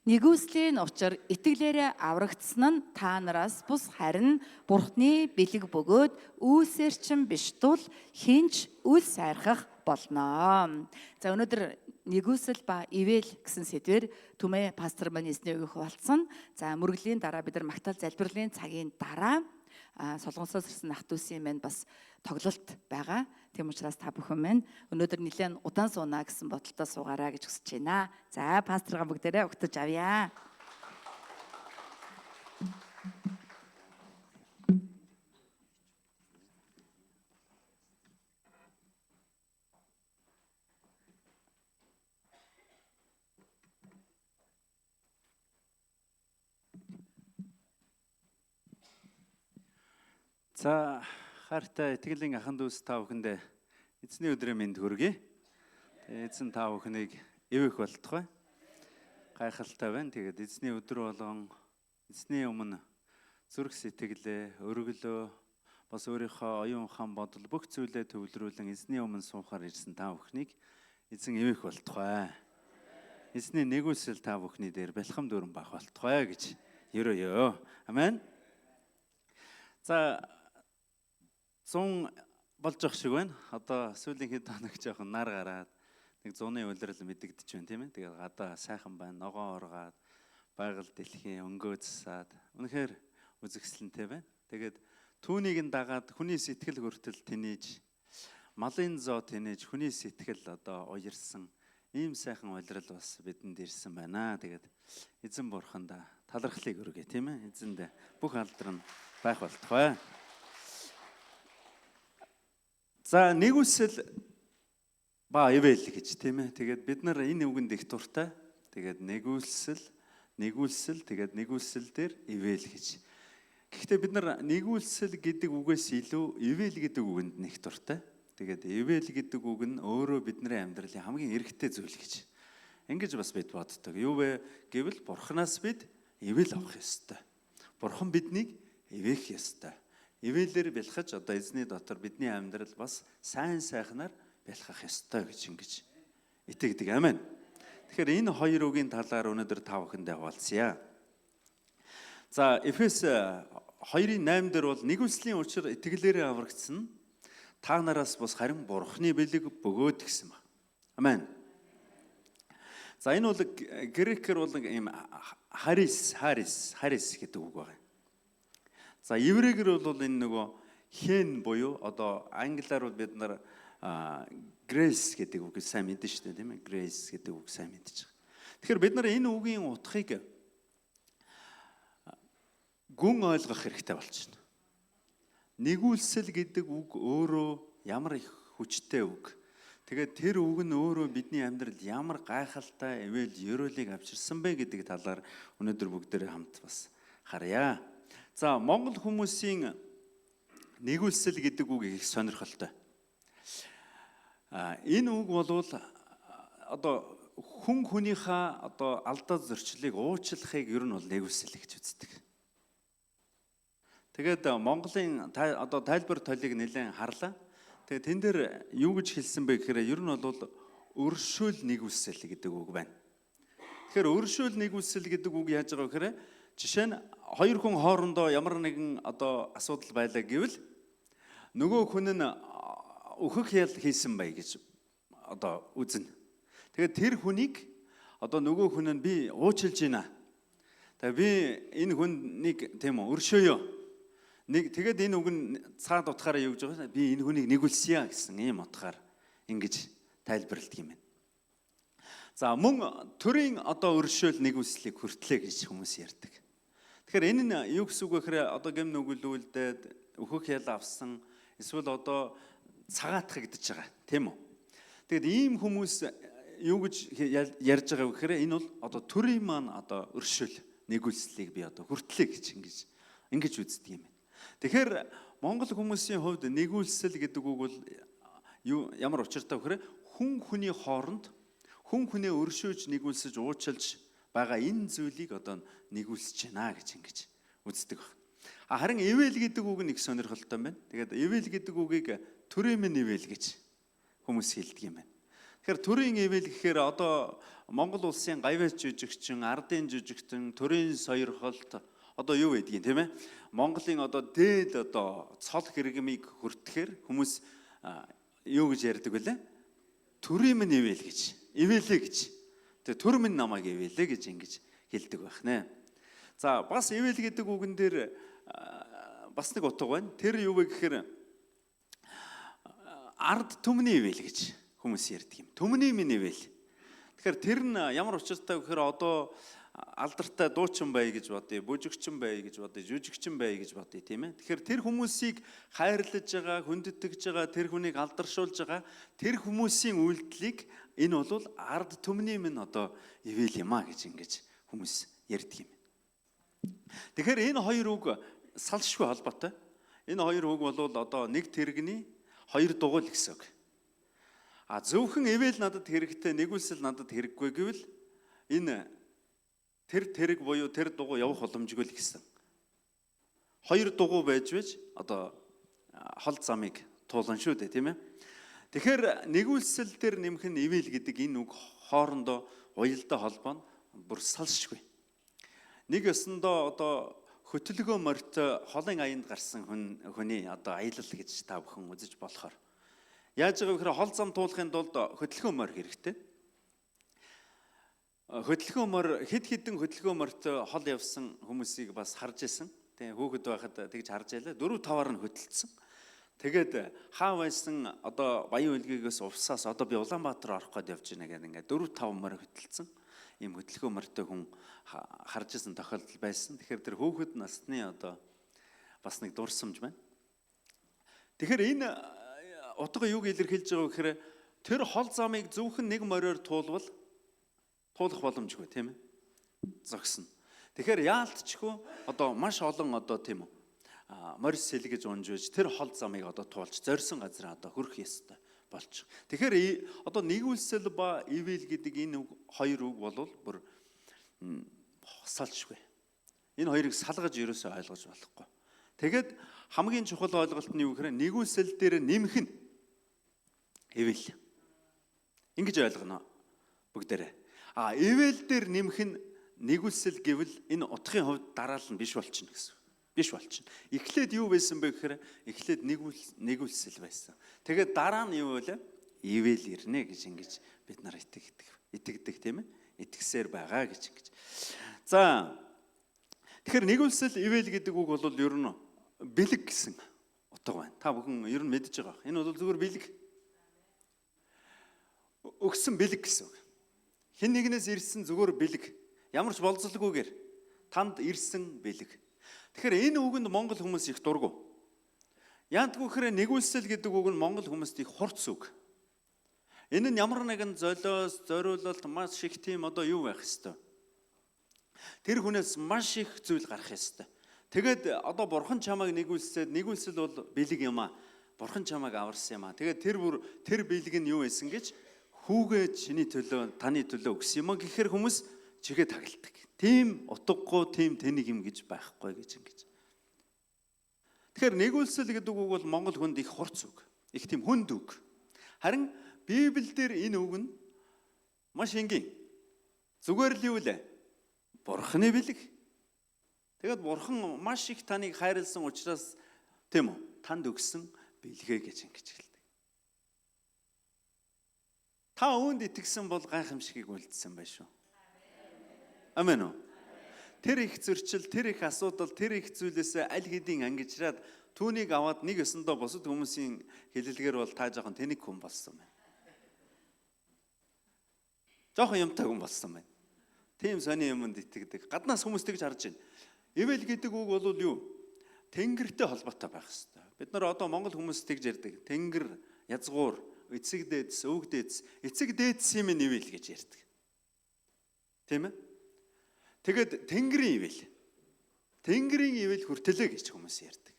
Нэгүслийн учир итгэлээрээ аврагдсан нь та нараас бус харин Бурхны бэлэг бөгөөд үүсээр чин биш тул хинч үл сайрхах болно. За өнөөдөр нэгүсэл ба ивэл гэсэн сэдвээр түмээ пастор маань эзний үгийг хуваалцсан. За мөргөлийн дараа бид нар магтаал залбирлын цагийн дараа солонгосоос ирсэн ах дүүсийн маань бас тоглолт байгаа. Тийм учраас та бүхэн маань өнөөдөр нэлээд удаан суунаа гэсэн бодолтой суугаарай гэж хүсэж байна. За пасторга бүгдээрээ өгтөж авъя. За хартай итгэлийн ахан дүүс та бүхэндээ эзний өдрийн мэнд хүргэе. Эзэн та бүхнийг эвэх болтугай. Гайхалтай байна. Тэгээд эзний өдөр болгон эзний өмнө зүрх сэтгэлээ, өргөлөө, бас өөрийнхөө оюун ухаан бодол бүх зүйлээ төвлөрүүлэн эзний өмнө суухаар ирсэн та бүхнийг эзэн эвэх болтугай. Эзний нэгүсэл та бүхний дээр бэлхэм дүүрэн бах болтугай гэж ерөөё. Амен. За 100 болж ах шиг байна. Одоо сүүлийн хэд хоног жоохон нар гараад нэг 100-ны улирал мэдэгдэж байна тийм ээ. Тэгээд гадаа сайхан байна. Ногоон ургаад, байгаль дэлхийн өнгөө засаад үнэхээр үзэгсэлэнтэй байна. Тэгээд түүнийг нь дагаад хүний сэтгэл хүртэл тэнэж, малын зоо тэнэж, хүний сэтгэл одоо уярсан ийм сайхан улирал бас бидэнд ирсэн байна. Тэгээд эзэн бурханд талархлыг өргөе тийм ээ. Эзэнд бүх алдар нь байх болтугай. За нэгүсэл ба ивэл гэж тийм ээ. Тэгээд бид нар энэ үгэнд их дуртай. Тэгээд нэгүсэл, тэгээд нэгүсэл дээр ивэл гэж. Гэхдээ бид нар нэгүсэл гэдэг үгээс илүү ивэл гэдэг үгэнд нэг дуртай. Тэгээд ивэл гэдэг үг нь өөрөө бидний амьдралын хамгийн эрхтэй зүйл гэж. Ингэж бас бид боддог. Юу вэ гэвэл бурхнаас бид ивэл авах ёстой. Бурхан биднийг ивэх ёстой. Ивэлээр бэлхэж одоо эзний дотор бидний амьдрал бас сайн сайхнаар бэлхэх ёстой гэж ингэж итгэдэг. Амен. Тэгэхээр энэ хоёр үгийн талаар өнөөдөр та бүхэндээ хуваалцъя. За Эфес 2:8 дээр бол нэгүслийн учир итгэлээрээ аврагдсан та нараас бус харин Бурхны бэлэг бөгөөд гэсэн ба. Амен. За энэ бол грекээр бол ийм харис гэдэг үг байна. За еврейгээр бол энэ нөгөө хэн буюу одоо англиар бол бид нар grace гэдэг үгийг сайн мэднэ шүү дээ тийм ээ. Grace гэдэг үг сайн мэдж байгаа. Тэгэхээр бид нар энэ үгийн утгыг гүн ойлгох хэрэгтэй болж байна. Нэгүсэл гэдэг үг өөрөө ямар их хүчтэй үг. Тэгээд тэр үг нь өөрөө бидний амьдралд ямар гайхалтай эвэл ёроолыг авчирсан бэ гэдэг талаар өнөөдөр бүгдээрээ хамт бас харъя. За Монгол хүмүүсийн нэгүсэл гэдэг үг их сонирхолтой. Энэ үг бол одоо хүн хүнийхээ одоо алдаа зөрчлийг уучлахыг ер нь бол нэгүсэл гэж үздэг. Тэгээд Монголын одоо тайлбар толыг нэлээд харлаа. Тэгээд тэн дээр юу гэж хэлсэн бэ гэхээр ер нь бол өршөөл нэгүсэл гэдэг үг байна. Тэгэхээр өршөөл нэгүсэл гэдэг үг яаж байгаа вэ гэхээр жишээ нь хоёр хүн хоорондоо ямар нэгэн одоо асуудал байлаа гэвэл нөгөө хүн нь өөхөх ял хийсэн бай гэж одоо үзнэ. Тэгээд тэр хүнийг одоо нөгөө хүн нь би уучлж байна. Тэгээд би энэ хүнийг тийм үү өршөөё. Тэгээд энэ үг нь цаад утгаараа юу гэж байгаа вэ? Би энэ хүнийг нэгүүлсэн гэсэн ийм утгаар ингэж тайлбарладаг юм байна. За мөн төрийн одоо өршөөл нэгүслийг хүртлээ гэж хүмүүс ярьдаг. Тэгэхээр энэ нь юу гэсэн үг вэ гэхээр одоо гэм нүгэлүүлдээд өөхөх ял авсан эсвэл одоо цагаатгагдж байгаа тийм үү. Тэгэд ийм хүмүүс юу гэж ярьж байгаа вэ гэхээр энэ бол одоо төрийн маань одоо өршөөл нэгүслийг би одоо хүртлээ гэж ингэж үздэг юм байна. Тэгэхээр Монгол хүмүүсийн хувьд нэгүсэл гэдэг үг бол ямар учиртай вэ гэхээр хүн хүний хооронд хүн хүнээ өршөөж нэгүүлсэж уучлж байгаа энэ зүйлийг одоо нэгүүлсэж байна гэж ингэж үздэг баг. Харин ивэл гэдэг үг нь их сонирхолтой байна. Тэгээд ивэл гэдэг үгийг төрийн минь ивэл гэж хүмүүс хэлдэг юм байна. Тэгэхээр төрийн ивэл гэхээр одоо Монгол улсын гавьяас жүжигчин, ардын жүжигчин, төрийн сойрхолт одоо юу гэдгийг тийм ээ? Монголын одоо дээд одоо цол хэрэгмийг хүртэхээр хүмүүс юу гэж ярьдаг вүлээ? Төрийн минь ивэл гэж. Ивэлээ гэж. Тэгээ төр минь намайг ивэлээ гэж ингэж хэлдэг байх нэ. За бас ивэл гэдэг үгэн дээр бас нэг утга байна. Тэр юу вэ гэхээр ард түмний ивэл гэж хүмүүс ярьдаг юм. Түмний минь ивэл. Тэгэхээр тэр нь ямар учиртай гэхээр одоо алдартай дуучин бай гэж бодъё, бүжигчин бай гэж бодъё, жүжигчин бай гэж бодъё тийм ээ. Тэгэхээр тэр хүмүүсийг хайрлаж байгаа, хүндэтгэж байгаа, тэр хүнийг алдаршуулж байгаа тэр хүмүүсийн үйлдэлийг энэ бол ард түмний минь одоо ивэл юм а гэж ингэж хүмүүс ярьдаг юм. Тэгэхээр энэ хоёр үг салшгүй холбоотой. Энэ хоёр үг бол одоо нэг тэрэгний хоёр дугуйл гэсэн үг. Зөвхөн ивэл надад хэрэгтэй, нэгүсэл надад хэрэггүй гэвэл энэ тэр тэрэг буюу тэр дугуй явах боломжгүй л гэсэн. Хоёр дугуй байж одоо хол замыг туулан шүү дээ, тийм ээ. Тэгэхээр нэгүсэл төр нэмэх нь ивэл гэдэг энэ үг хоорондоо уялдаа холбоо нь бүр салшгүй. Нэг ёсондоо одоо хөтөлгөө морьт холын аянд гарсан хүний одоо аялал гэж та бүхэн үзэж болохоор яаж байгаа вэ гэхээр хол зам туулахын тулд хөтөлгөө морь хэрэгтэй. Хөтөлгөө морь хэд хэдэн хөтөлгөө морьт хол явсан хүмүүсийг бас харж исэн. Тэгээ хөөхд байхад тэгж харж ялаа 4-5-аар нь хөтөлдсөн. Тэгээд хаа байсан одоо Баян Улгийгээс увсаас одоо би Улаанбаатар орох гээд явж байна гэдэг ингээд 4-5 морь хөтөлдсөн. Ийм хөтөлгөө морьтой хүн харж исэн тохиолдол байсан. Тэгэхээр тэр хөөхд насны одоо бас нэг дурсамж байна. Тэгэхээр энэ утга юуг илэрхийлж байгаа вэ гэхээр тэр хол замыг зөвхөн нэг мориор туулах боломжгүй тийм ээ. Зогсно. Тэгэхээр яалтчгүй одоо маш олон одоо тийм үү морь сэлгэж унжиж тэр хол замыг одоо туулж зорьсон газар одоо хөрөх ёстой болчих. Тэгэхээр одоо нэгүсэл ба ивэл гэдэг энэ хоёр үг бол бүр салшгүй. Энэ хоёрыг салгаж ерөөсөө ойлгож болохгүй. Тэгэд хамгийн чухал ойлголт нь юу гэхээр нэгүсэл дээр нэмэх нь ивэл. Ингэж ойлгоно бүгдээрээ. Ивэл дээр нэмэх нь нэгүсэл гэвэл энэ утгын хувьд дараал нь биш болчихно гэсэн. Биш болчихно. Эхлээд юу байсан бэ гэхээр эхлээд нэгүсэл байсан. Тэгээд дараа нь юу вэ? Ивэл ирнэ гэж ингэж бид нар итгэдэг тийм ээ. Итгэсээр байгаа гэж ингэж. За тэгэхээр нэгүсэл ивэл гэдэг үг бол ер нь бэлэг гэсэн утга байна. Та бүхэн ер нь мэдж байгаа. Энэ бол зүгээр бэлэг. Өгсөн бэлэг гэсэн үг. Хэн нэгнээс ирсэн зүгээр бэлэг. Ямар ч болцолгүйгээр танд ирсэн бэлэг. Тэгэхээр энэ үгэнд монгол хүмүүс их дургу. Яантгүй гэхээр нэгүсэл гэдэг үг нь монгол хүмүүст их хурц үг. Энэ нь ямар нэгэн золиос, зориулалт маш их тийм одоо юу байх хэвээр. Тэр хүнээс маш их зүйл гарах хэвээр. Тэгээд одоо бурхан чамайг нэгүсэл бол бэлэг юм аа. Бурхан чамайг аварсан юм аа. Тэгээд тэр бэлэг нь юу байсан гэж хүүгээ чиний төлөө, таны төлөө өгсөн юм аа гэхээр хүмүүс чигээ тагладаг. Тийм утгагүй, тийм тэнийг юм гэж байхгүй гэж ингэж. Тэгэхээр нэгүсэл гэдэг үг бол монгол хүнд их хурц үг. Их тийм хүнд үг. Харин Библиэлд энэ үг нь маш энгийн. Зүгээр л юу лээ? Бурханы бэлэг. Тэгээд бурхан маш их таныг хайрлсан учраас тийм үү? Танд өгсөн бэлгээ гэж ингэж хэлдэг. Та үүнд итгэсэн бол гайхамшигыг үлдсэн байх шүү. Амен үү? Тэр их зөрчил, тэр их асуудал, тэр их зүйлээс аль хэдийн ангижраад түүнийг аваад нэг ёсондоо бусад хүмүүсийн хэлэлгээр бол та жоохон тэнэг хүн болсон байна. Жоохон юмтай хүн болсон байна. Тийм сони юмд итгэдэг. Гаднаас хүмүүс тэгж харж байна. Ивэл гэдэг үг бол юу? Тэнгэртэй холбоотой байх хэрэгтэй. Бид нар одоо монгол хүмүүс тэгж ярьдаг. Тэнгэр, язгуур, эцэг дээдс, өвөг дээдс, эцэг дээдсийн минь ивэл гэж ярьдаг. Тийм ээ? Тэгэд тэнгэрийн ивэл. Тэнгэрийн ивэл хүртэлээ гэж хүмүүс ярьдаг.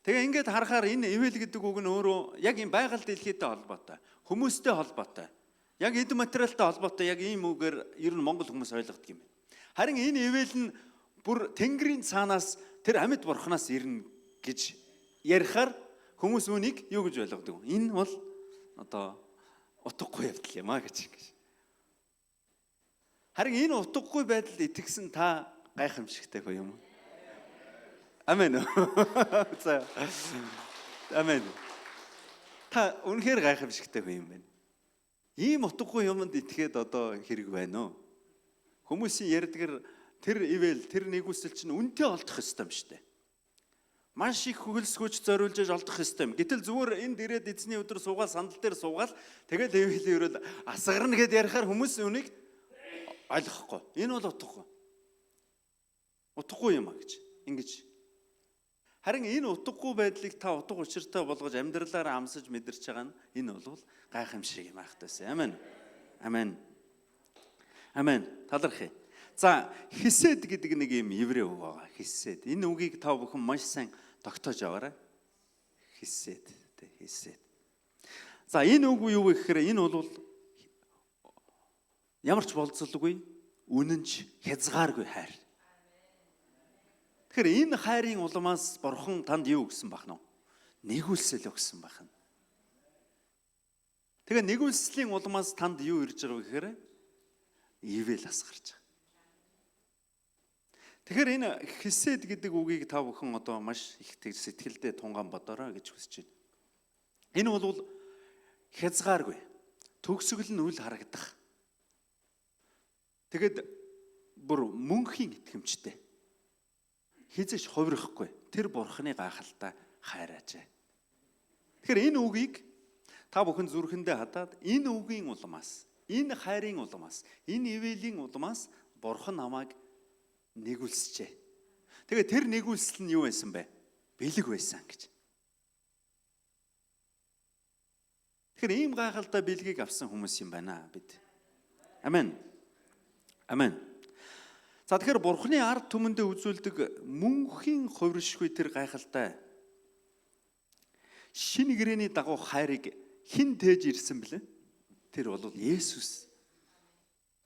Тэгээ ингээд харахаар энэ ивэл гэдэг үг нь өөрөө яг энэ байгаль дэлхийтэй холбоотой, хүмүүстэй холбоотой. Яг эд материалтай холбоотой яг ийм үгээр ер нь монгол хүмүүс ойлгодог юм байна. Харин энэ ивэл нь бүр тэнгэрийн цаанаас тэр амьд бурхнаас ирнэ гэж ярихаар хүмүүс үүнийг юу гэж ойлгодог вэ? Энэ бол одоо утгагүй явдал юм а гэж. Харин энэ утгагүй байдалд итгэсэн та гайхамшигтай хөө юм уу? Амен. За. Амен. Та үнэхээр гайхамшигтай хөө юм байна. Ийм утгагүй юмд итгээд одоо хэрэг байна уу? Хүмүүсийн ярьдгэр тэр ивэл тэр нэгүсэл чинь үнтэй олдох ёстой юм шүү дээ. Маш их хөлсгөж зориулж олдох ёстой юм. Гэтэл зүгээр энд ирээд эзний өдөр суугаад сандал дээр суугаад тэгэл ивэл ирэл асгарна гэд ярихаар хүмүүс үнийг ойлгохгүй. Энэ бол утгагүй. Утгагүй юм а гэж. Ингэж. Харин энэ утгагүй байдлыг та утга учиртай болгож амьдралаараа амсаж мэдэрч байгаа нь энэ бол гайхамшиг юм ахтайсан. Амен. Амен. Амен. Талархъя. За, хисед гэдэг нэг юм еврей үг байгаа. Хисед. Энэ үгийг та бүхэн маш сайн тогтоож аваарай. Хисед. Хисед. За, энэ үг юу гэхээр энэ бол ямар ч болцолгүй, үнэнч хязгааргүй хайр. Тэгэхээр энэ хайрын улмаас Бурхан танд юу өгсөн бахна вэ? Нэгүсэл өгсөн бахна. Тэгээ нэгүслийн улмаас танд юу ирж байгаа вэ гэхээр ивэл асгарч байгаа. Тэгэхээр энэ хисед гэдэг үгийг та бүхэн одоо маш их сэтгэлдээ тунгаан бодорой гэж хүсэж байна. Энэ бол хязгааргүй, төгсгөл нь үл харагдах. Тэгэд бүр мөнхийн итгэмжтэй. Хизэж хувирахгүй тэр Бурханы гайхалтай хайр ажээ. Тэгэхээр энэ үгийг та бүхэн зүрхэндээ хадаад энэ үгийн улмаас, энэ хайрын улмаас, энэ ивэлийн улмаас Бурхан намайг нэгүүлсэжээ. Тэгээ тэр нэгүүлсэл нь юу байсан бэ? Бэлэг байсан гэж. Тэгэхээр ийм гайхалтай бэлгийг авсан хүмүүс юм байна бид. Амен. Амен. За тэгэхээр Бурханы ард түмэндээ үзүүлдэг мөнхийн хувиршгүй тэр гайхалтай шинэ гэрээний дагуу хайрыг хэн тээж ирсэн бэлээ? Тэр бол Есүс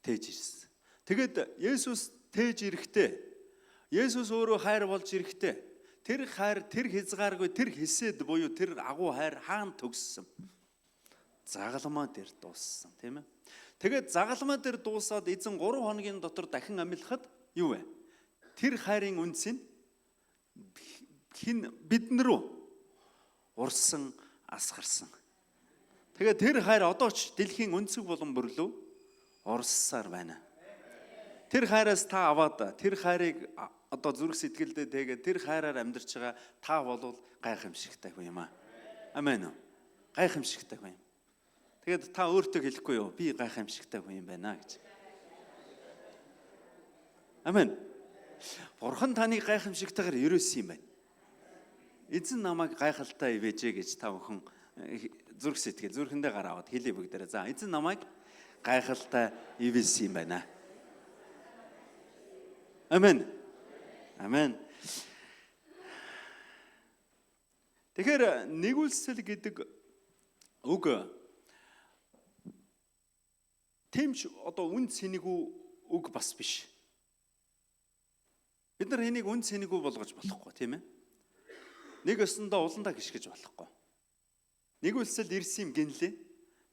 тээж ирсэн. Тэгэд Есүс тээж ирэхдээ Есүс өөрөө хайр болж ирэхдээ тэр хайр, тэр хязгааргүй, тэр хисэд буюу тэр агуу хайр хаана төгссөн? Загалмаа дээр дууссан, тийм ээ? Тэгээд загалмаа дээр дуусаад эзэн 3 хоногийн дотор дахин амилахад юу вэ? Тэр хайрын үнс нь бидэн рүү урсан асгарсан. Тэгээд тэр хайр одоо ч дэлхийн өнцөг болон бүрлөө урссаар байна. Тэр хайраас та аваад тэр хайрыг одоо зүрх сэтгэлдээ тэгээд тэр хайраар амьдарч байгаа та бол гайхамшигтай хүн юм аа. Амен. Гайхамшигтай хүн юм. Тэгээд та өөртөө хэлэхгүй юу? Би гайхамшигтай хүн юм байна гэж. Амен. Бурхан таныг гайхамшигтайгаар ерөөсөн юм байна. Эзэн намайг гайхалтай ивэжээ гэж та бүхэн зүрх сэтгэл зүрхэндээ гараад хэлээ бүгдээрээ. За, эзэн намайг гайхалтай ивэсэн юм байна. Амен. Амен. Тэгэхээр нэгүүлсэл гэдэг үг тэмч одоо үн цэнэгүү үг бас биш. Бид нар энийг үн цэнэгүү болгож болохгүй, тийм ээ? Нэг өсөндөө уландаа гიშгэж болохгүй. Нэгүүлсэл ирсэн юм гинлээ.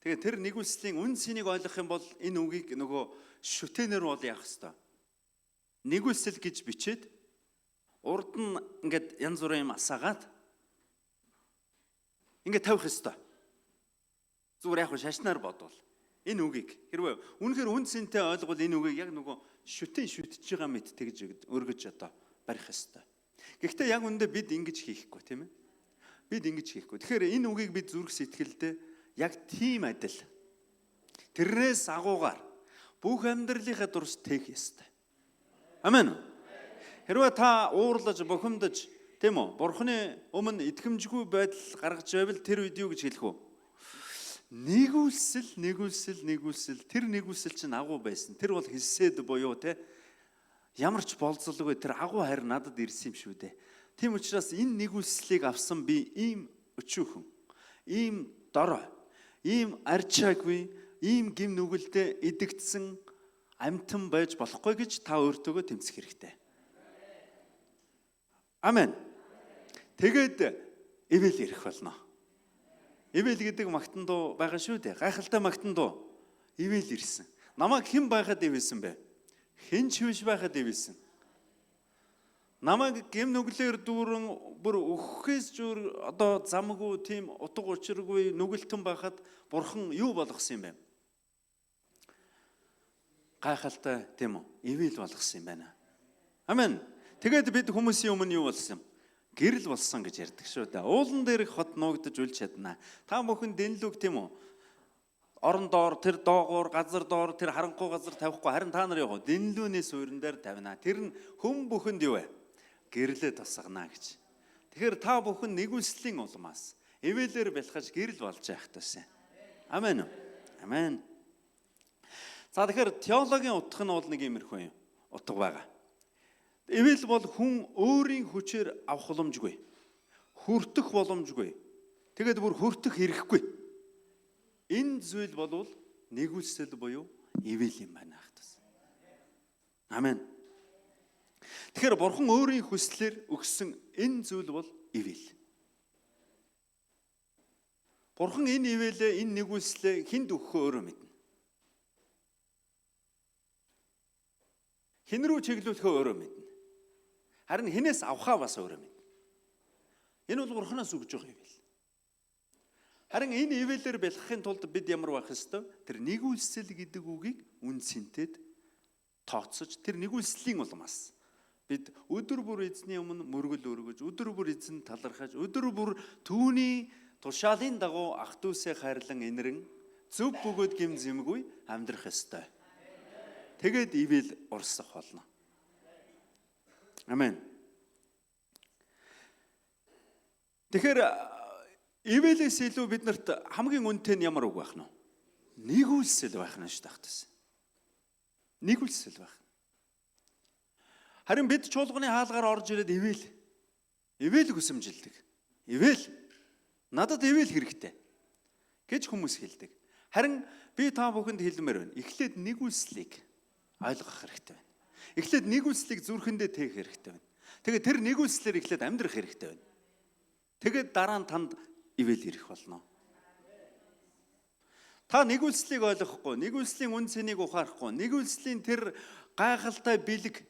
Тэгээ тэр нэгүүлслийн үн цэнийг ойлгох юм бол энэ үгийг нөгөө шүтэнээр бол яах ёстой. Нэгүүлсэл гэж бичээд урд нь ингээд янз бүрийн юм асаагаад ингээд тавих ёстой. Зүгээр яг шашнаар бодвол энэ үгийг хэрвээ үнэхээр үн цэнтэй ойлгол энэ үгийг яг нөгөө шүтэн шүтж байгаа мэт тэгж өргөж одоо барих ёстой. Гэхдээ яг үндэ бид ингэж хийхгүй, тийм ээ? Бид ингэж хийхгүй. Тэгэхээр энэ үгийг бид зүрх сэтгэлдээ яг тийм адил тэрнээс агуугаар бүх амьдралынхаа дурс тээх ёстой. Амен. Хэрвээ та уурлаж, бухимдаж, тийм үү? Бурханы өмнө итгэмжгүй байдал гаргаж байвал тэр үед юу гэж хэлэх вэ? Нэгүүлсэл. Тэр нэгүүлсэл чинь агуу байсан. Тэр бол хисэд буюу те ямар ч болцолгүй тэр агуу хайр надад ирсэн юм шүү дээ. Тийм учраас энэ нэгүүлслийг авсан би ийм өчүүхэн, ийм дорой, ийм арчаагүй, ийм гим нүгэлтэд идэгдсэн амьтан байж болохгүй гэж та өөртөөгөө тэмцэх хэрэгтэй. Амен. Тэгээд ивэл ирэх болно. Ивэл гэдэг магтан дуу байгаа шүү дээ. Гайхалтай магтан дуу. Ивэл ирсэн. Намайг хэн байхад ивэлсэн бэ? Хэн ч биш байхад ивэлсэн. Намайг гэм нүглээр дүүрэн бүр өгөхөөс жур одоо замгүй тийм утга учиргүй нүгэлтэн байхад бурхан юу болгосон юм бэ? Гайхалтай тийм үү? Ивэл болгосон юм байна. Амен. Тэгээд бид хүмүүсийн өмнө юу болсон юм? Гэрэл болсон гэж ярьдаг шүү дээ. Уулан дээрх хот нуугдаж үл чадна. Та бүхэн дэнлүг тийм үү? Орон доор, тэр доогуур, газар доор, тэр харанхуй газар тавихгүй. Харин та нар яг дэнлүүний суурин дээр тавина. Тэр нь хүм бүхэнд юу вэ? Гэрлээ тусгана гэж. Тэгэхээр та бүхэн нэгүслийн улмаас ивэлээр бэлхаж гэрэл болж явах тусаа. Амен. Амен. За тэгэхээр теологийн утга нь бол нэг иймэрхүү юм. Утга байгаа. Ивэл бол хүн өөрийн хүчээр авах боломжгүй. Хүртэх боломжгүй. Тэгээд бүр хүртэх хэрэггүй. Энэ зүйл бол нэгүсэл буюу ивэл юм байна хатас. Амен. Тэгэхээр бурхан өөрийн хүслээр өгсөн энэ зүйл бол ивэл. Бурхан энэ ивэлээ, энэ нэгүслээ хүнд өгөхөө өөрөө мэднэ. Хэн рүү чиглүүлэхөө өөрөө мэднэ. Харин хинээс авахаа бас өөрөө мэднэ. Энэ бол бурханаас өгж байгаа ивэл. Харин энэ ивэлээр бэлхахын тулд бид ямар байх ёстой? Тэр нэгүсэл гэдэг үгийг үнсэнтэд тооцож, тэр нэгүслийн улмаас бид өдөр бүр эзний өмнө мөргөл өргөж, өдөр бүр эзэн талархаж, өдөр бүр түүний тушаалын дагуу ах дүүсээ хайрлан инэрэн зөв бөгөөд гим зэмгүй амьдрах ёстой. Тэгээд ивэл урсах болно. Амен. Тэгэхээр ивэлээс илүү биднэрт хамгийн үнэтэй нь ямар үг байх нь вэ? Нэгүсэл байх нь шүү дээ. Нэгүсэл байх. Харин бид чуулганы хаалгаар орж ирээд ивэл хүсэмжилдэг. Ивэл надад ивэл хэрэгтэй гэж хүмүүс хэлдэг. Харин би та бүхэнд хэлмээр байна. Эхлээд нэгүслийг ойлгох хэрэгтэй байна. Эхлээд нэгүслийг зүрхэндээ тээх хэрэгтэй байна. Тэгээд тэр нэгүслээр эхлээд амьдрах хэрэгтэй байна. Тэгээд дараа нь танд ивэл ирэх болно. Та нэгүслийг ойлгохгүй, нэгүслийн үн цэнийг ухаарахгүй, нэгүслийн тэр гайхалтай бэлэг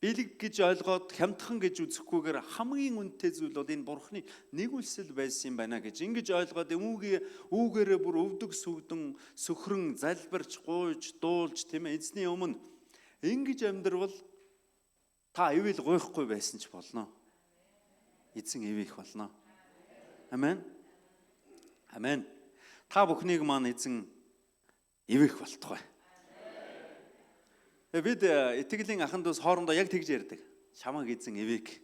гэж ойлгоод хямдхан гэж үзэхгүйгээр хамгийн үнэтэй зүйл бол энэ бурхны нэгүсэл байсан юм байна гэж ингэж ойлгоод үүгээрээ бүр өвдөг сүгдэн сөхрөн залбирч гуйж дуулж тийм ээ эзний өмнө ингэж амьдрвал та ивэл гуйхгүй байсан ч болно. Эзэн ивэх болно. Амен. Амен. Та бүхнийг маань эзэн ивэх болтугай. Бид итгэлийн ахын дүүс хоорондоо яг тэгж ярьдаг. Чамайг эзэн ивэх.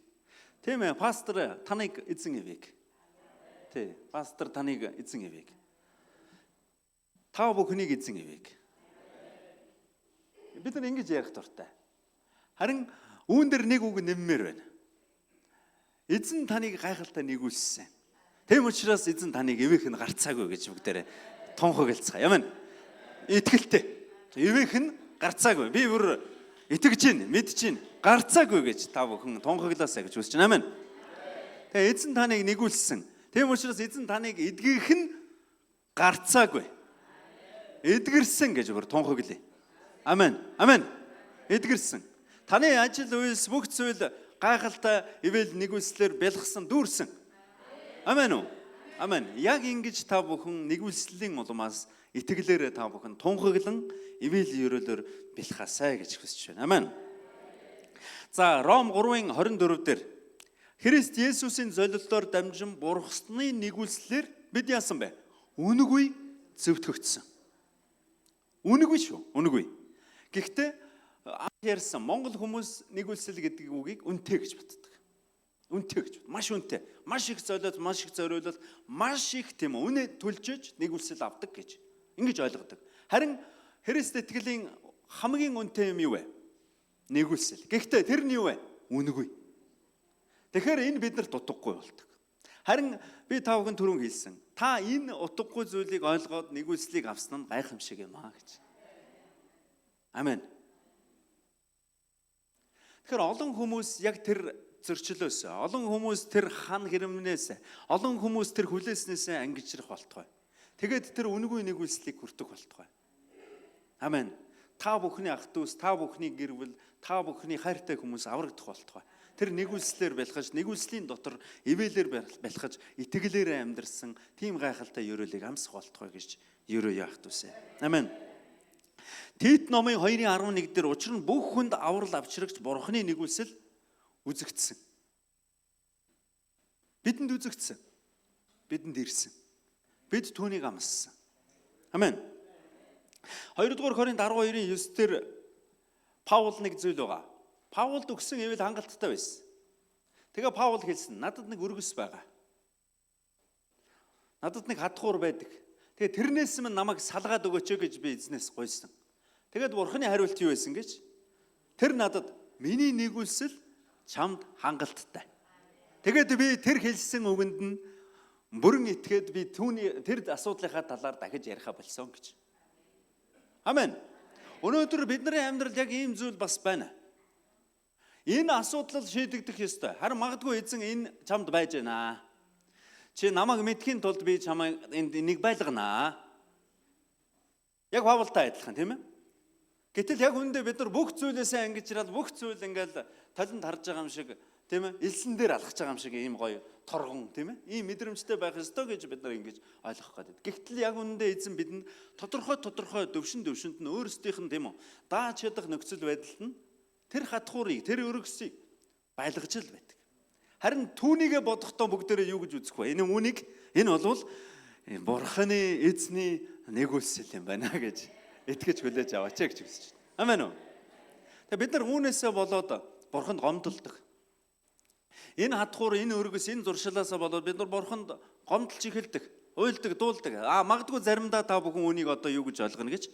Тийм ээ, пастор таныг эзэн ивэх. Тий, пастор таныг эзэн ивэх. Та бүхнийг эзэн ивэх. Бид нар ингэж ярих дуртай. Харин үүн дээр нэг үг нэммээр байна. Эзэн таныг гайхалтай нэгүүлсэн. Тэм учраас эзэн таныг ивэх нь гарцаагүй гэж бүгдээрээ тунхаглацгаа. Ямаа итгэлтэй. Ивэх нь гарцаагүй. Би бүр итгэж чинь, мэдж чинь гарцаагүй гэж та бүхэн тунхаглаасаа гэж хүсэж байна. Амин. Тэгээ эзэн таныг нэгүүлсэн. Тэм учраас эзэн таныг эдгэх нь гарцаагүй. Эдгэрсэн гэж бүр тунхаглая. Амин. Амин. Эдгэрсэн. Таны ажил үйлс бүх зүйл гайхалтай ивэл нэгүслэр бэлгсэн дүүрсэн. Амен үү? Амен. Яг ингэж та бүхэн нэгүслийн улмаас итгэлээрээ та бүхэн тунхаглан ивэл ерөөлөөр бэлхасаа гэж хүсэж байна. Амен. За Ром 3:24 дээр Христ Есүсийн золилтоор дамжин бурхсны нэгүслэр бид яасан бэ? Үнэгүй зөвтгөгдсөн. Үнэгүй шүү. Үнэгүй. Гэхдээ ярьсан Монгол хүмүүс нэгүсэл гэдэг үгийг үнэтэй гэж боддог. Үнэтэй гэж. Маш үнэтэй. Маш их золиод, маш их зориулал, маш их тийм үнэ төлжөж нэгүсэл авдаг гэж ингэж ойлгодог. Харин Христ итгэлийн хамгийн үнэтэй юм юу вэ? Нэгүсэл. Гэхдээ тэр нь юу вэ? Үнэгүй. Тэгэхээр энэ биднэрт утгагүй болдог. Харин би та бүхэн түрүүн хэлсэн. Та энэ утгагүй зүйлийг ойлгоод нэгүслийг авсан нь гайхамшиг юм аа гэж. Амен. Тэгэхээр олон хүмүүс яг тэр зөрчлөөс, олон хүмүүс тэр хан хэрэмнээс, олон хүмүүс тэр хүлээснээс ангижрах болтугай. Тэгээд тэр үнгүй нэгүслийг хүртэх болтугай. Амен. Та бүхний ах дүүс, та бүхний гэр бүл, та бүхний хайртай хүмүүс аврагдах болтугай. Тэр нэгүслээр бэлхэж, нэгүслийн дотор ивэлэр бэлхэж, итгэлээр амьдрсан тийм гайхалтай ёроолыг амсах болтугай гэж ёроо яах дүүсэ. Амен. Тит номын 2:11 дээр учир нь бүх хүнд аврал авчрагч бурхны нэгүсэл үзэгдсэн. Бидэнд үзэгдсэн. Бидэнд ирсэн. Бид түүнийг амссан. Амен. 2 дугаар Коринт 12:9 дээр Паул нэг зүйл байгаа. Паулд өгсөн ивэл хангалттай байсан. Тэгээ Паул хэлсэн, надад нэг өргөс байгаа. Надад нэг хатгуур байдаг. Тэгээ тэрнээс минь намайг салгаад өгөөч гэж би эзнээс гуйсан. Тэгээд бурхны хариулт юу байсан гэж? Тэр надад миний нэгүсэл чамд хангалттай. Тэгээд би тэр хэлсэн үгэнд нь бүрэн итгээд би түүний тэр асуудлынхаа талаар дахиж яриха болсон гэж. Амен. Өнөөдөр бидний амьдралд яг ийм зүйл бас байна. Энэ асуудал шийдэгдэх ёстой. Харин магадгүй эзэн энэ чамд байж байна. Чи намайг мэдхийн тулд би чамайг энд нэг байлганаа. Яг Паултай адилхан тийм ээ. Гэтэл яг үүндээ бид нар бүх зүйлээсээ ангижраад бүх зүйл ингээл талент харж байгаа юм шиг тийм ээ. Илсэн дээр алхаж байгаа юм шиг ийм гоё торгон тийм ээ. Ийм мэдрэмжтэй байх ёстой гэж бид нар ингэж ойлгох гэдэг. Гэхдээ яг үүндээ эзэн бидэнд тодорхой төвшөнд нь өөрсдийнх нь тийм үү дааж чадах нөхцөл байдалд нь тэр хатхуурыг тэр өргөсийг байлгаж л байдаг. Харин түүнийгээ бодохдоо бүгдээрээ юу гэж үзэх вэ? Энэ үүнийг энэ бол бурханы эзний нэгүсэл юм байна гэж итгэж хүлээж аваач гэж үзэж байна. Амен үү? Тэгээ бид нар үүнээсээ болоод бурханд гомдолдог. Энэ хатхуур, энэ өргөс, энэ зуршилаасаа болоод бид нар бурханд гомдолж эхэлдэг, уйлдаг, дуулдаг. Магадгүй заримдаа та бүхэн үүнийг одоо юу гэж ойлгоно гэж